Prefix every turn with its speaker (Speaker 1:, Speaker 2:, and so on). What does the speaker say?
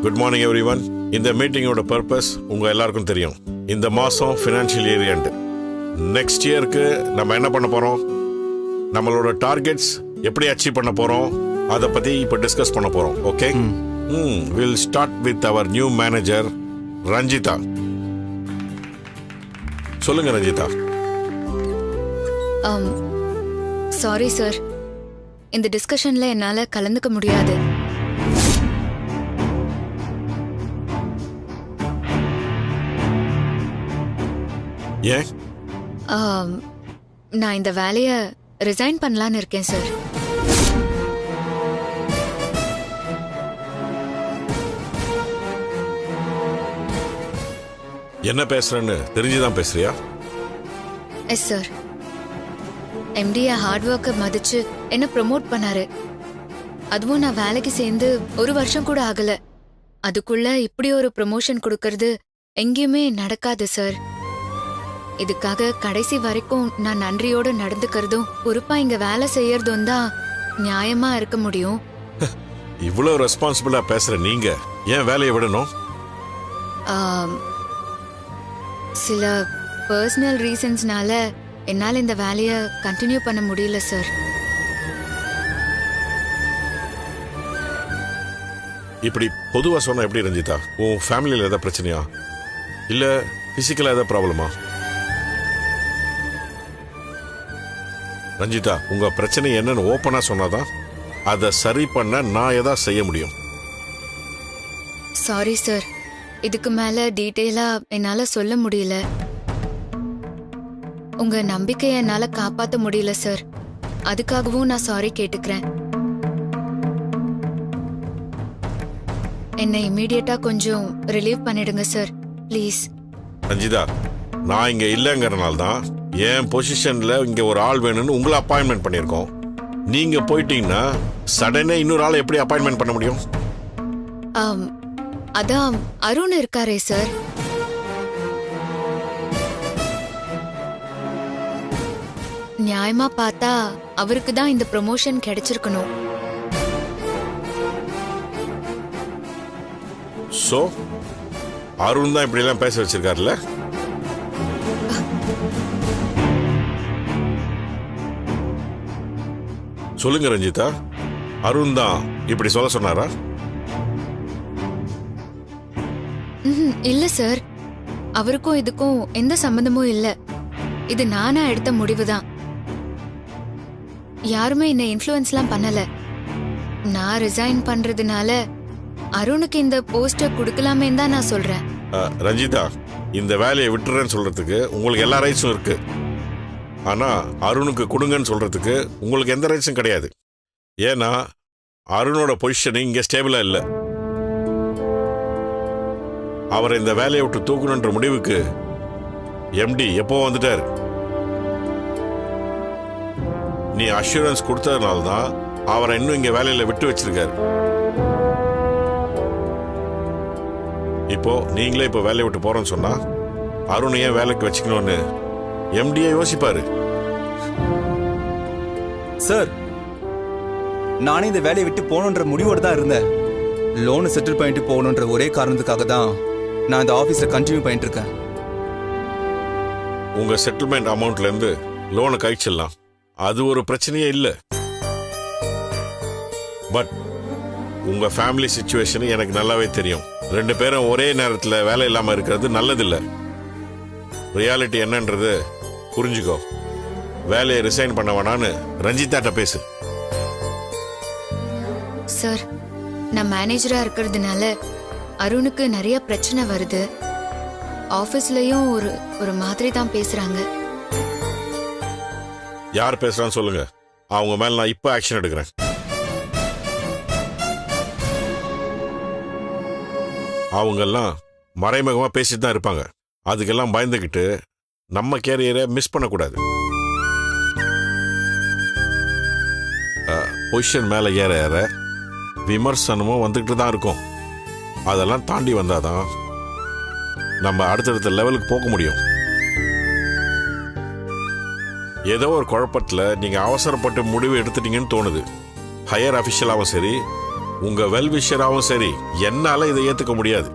Speaker 1: Good morning everyone. இந்த மீட்டிங்கோட purpose உங்க எல்லாருக்கும் தெரியும். இந்த மாசம் ஃபினான்ஷியல் இயர் எண்ட். நெக்ஸ்ட் இயருக்கு நம்ம என்ன பண்ண போறோம், நம்மளோட டார்கெட்ஸ் எப்படி அச்சீவ் பண்ண போறோம், அதை பத்தி இப்போ டிஸ்கஸ் பண்ண போறோம். Okay, will start with our new manager Ranjitha. சொல்லுங்க ரஞ்சிதா.
Speaker 2: சாரி சார், இந்த டிஸ்கஷன்ல என்னால கலந்துக்க முடியாது.
Speaker 1: ஏன்?
Speaker 2: நான் இந்த வேலையை ரிசைன் பண்ணலான்னு இருக்கேன் சார்.
Speaker 1: என்ன பேசுறேன்னு தெரிஞ்சுதான் பேசுறியா?
Speaker 2: Yes sir. எம்டிய ஹார்ட் ஒர்க்கை மதிச்சு என்ன ப்ரமோட் பண்ணாரு. அதுவும் நான் வேலைக்கு சேர்ந்து 1 வருஷம் கூட ஆகல. அதுக்குள்ள இப்படி ஒரு ப்ரமோஷன் கொடுக்கறது எங்கேயுமே நடக்காது சார். இதுக்காக கடைசி வரைக்கும் நான் நன்றியோடு நடந்துக்கிறதும் பொறுப்பா இங்க வேலை செய்யறதும் தான் நியாயமா இருக்க முடியும்.
Speaker 1: இவ்வளவு ரெஸ்பான்சிபிளா பேசுற நீங்க ஏன் வேலையை விடணும்?
Speaker 2: சில பர்சனல் ரீசன்ஸ்னால என்னால இந்த வேலையை கண்டினியூ பண்ண முடியல சார்.
Speaker 1: இப்படி பொதுவா சொன்னா எப்படி ரஞ்சிதா? உன் ஃபேமிலியில ஏதாவது பிரச்சனையா, இல்ல பிசிக்கலா ஏதாவது ப்ராப்ளமா? ரஞ்சிதா, உங்க பிரச்சனை என்னன்னு ஓப்பனா சொன்னாதான் அதை சரி பண்ண நான் ஏதாவது செய்ய முடியும்.
Speaker 2: சாரி சார், இதுக்கு மேல டீட்டெயிலா என்னால சொல்ல முடியல. உங்க நம்பிக்கையை என்னால காப்பாத்த முடியல சார். அதுக்காகவும் நான் சாரி கேட்டுக்கிறேன். என்னை இமீடியட்டா கொஞ்சம் ரிலீவ் பண்ணிடுங்க சார், ப்ளீஸ்.
Speaker 1: ரஞ்சிதா, நான் இங்க இல்லைங்கிறனால தான் என் பொசிஷன்ல இங்க ஒரு ஆள் வேணும்னு உங்களை அப்பாயின்மெண்ட் பண்ணியிருக்கோம். நீங்க போயிட்டீங்கன்னா சடனே இன்னொரு ஆளை எப்படி அப்பாயின்மெண்ட் பண்ண முடியும்?
Speaker 2: அதான் அருண் இருக்காரே சார். நியாயமா பார்த்தா அவருக்கு தான் இந்த ப்ரமோஷன் கிடைச்சிருக்கணும்.
Speaker 1: சோ அருண் தான் இப்படி எல்லாம் பேச வச்சிருக்காருல்ல? சொல்லுங்க ரஞ்சிதா, அருண் தான் இப்படி சொல்ல சொன்னாரா?
Speaker 2: இல்ல சார், அவருக்கும் இதுக்கும் எந்த சம்பந்தமும் இல்ல. இது நானா எடுத்த முடிவுதான். யாருமே என்ன இன்ஃப்ளூயன்ஸ்லாம் பண்ணல. நான் ரிசைன் பண்றதுனால அருணுக்கு இந்த போஸ்டர் கொடுக்கலாமே தான் நான் சொல்றேன்.
Speaker 1: ரஞ்சிதா, இந்த வேலையை விட்டுறேன்னு சொல்றதுக்கு உங்களுக்கு எல்லா ரைட்ஸும் இருக்கு. ஆனா அருணுக்கு கொடுங்கன்னு சொல்றதுக்கு உங்களுக்கு எந்த ரைட்ஸும் கிடையாது. ஏன்னா அருணோட பொசிஷன் இங்க ஸ்டேபிளா இல்ல. அவரை இந்த வேலையை விட்டு தூக்கணுன்ற முடிவுக்கு எம்டி எப்போ வந்துட்டாரு. நீ அஷூரன்ஸ் கொடுத்ததுனால தான் அவரை இன்னும் இங்க வேலையில விட்டு வச்சிருக்காரு. இப்போ நீங்களே இப்போ வேலையை விட்டு போறேன்னு சொன்னா அருண் ஏன் வேலைக்கு வச்சுக்கணும்னு எம்டியே யோசிப்பாரு.
Speaker 3: சார், நானே இந்த வேலையை விட்டு போகணுன்ற முடிவோடு தான் இருந்தேன். லோனை செட்டில் பண்ணிட்டு போகணுன்ற ஒரே காரணத்துக்காக தான் நான் இந்த ஆஃபீஸில் கண்டினியூ பண்ணிட்டு இருக்கேன்.
Speaker 1: உங்க செட்டில்மெண்ட் அமௌண்ட்ல இருந்து லோனை கழிச்சிடலாம், அது ஒரு பிரச்சனையே இல்லை. பட் உங்க ஃபேமிலி சிச்சுவேஷன் எனக்கு நல்லாவே தெரியும். 2 பேரும் ஒரே நேரத்தில் வேலை இல்லாமல் இருக்கிறது நல்லதில்லை. ரியாலிட்டி என்னன்றது புரிஞ்சுக்கோ. வேலையை ரிசைன் பண்ண வேணான்னு ரஞ்சிதாட்ட பேசு.
Speaker 2: சார், நான் மேனேஜரா இருக்கிறதுனால அருணுக்கு நிறைய பிரச்சனை வருது. ஆபீஸ்லயும் ஒரு மாதிரி தான் பேசுறாங்க.
Speaker 1: யார் பேசுறான்னு சொல்லுங்க, அவங்க மேல நான் இப்ப ஆக்ஷன் எடுக்கிறேன். அவங்கெல்லாம் மறைமுகமா பேசிட்டு தான் இருப்பாங்க. அதுக்கெல்லாம் பயந்துக்கிட்டு நம்ம கேரியரை மிஸ் பண்ணக்கூடாது. பொசிஷன் மேல ஏற ஏற விமர்சனமும் வந்துக்கிட்டு தான் இருக்கும். அதெல்லாம் தாண்டி வந்தாதான் நம்ம அடுத்தடுத்த லெவலுக்கு போக முடியும். ஏதோ ஒரு குழப்பத்தில் நீங்க அவசரப்பட்டு முடிவு எடுத்துட்டீங்கன்னு தோணுது. ஹையர் அஃபிஷியலாகவும் சரி, உங்க வெல்விஷராவும் சரி என்னால இதை ஏத்துக்க முடியாது.